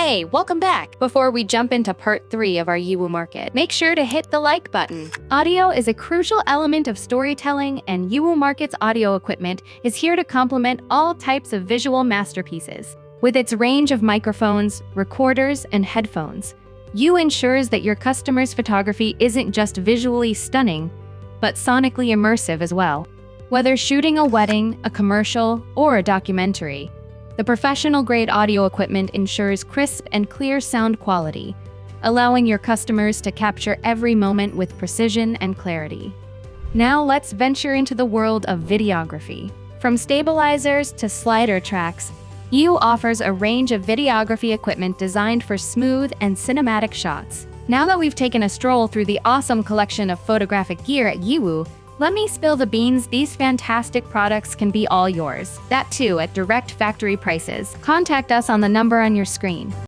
Hey, welcome back! Before we jump into part 3 of our Yiwu market, make sure to hit the like button. Audio is a crucial element of storytelling, and Yiwu Market's audio equipment is here to complement all types of visual masterpieces. With its range of microphones, recorders, and headphones, Yiwu ensures that your customers' photography isn't just visually stunning, but sonically immersive as well. Whether shooting a wedding, a commercial, or a documentary, the professional-grade audio equipment ensures crisp and clear sound quality, allowing your customers to capture every moment with precision and clarity. Now let's venture into the world of videography. From stabilizers to slider tracks, Yiwu offers a range of videography equipment designed for smooth and cinematic shots. Now that we've taken a stroll through the awesome collection of photographic gear at Yiwu, let me spill the beans. These fantastic products can be all yours. That too at direct factory prices. Contact us on the number on your screen.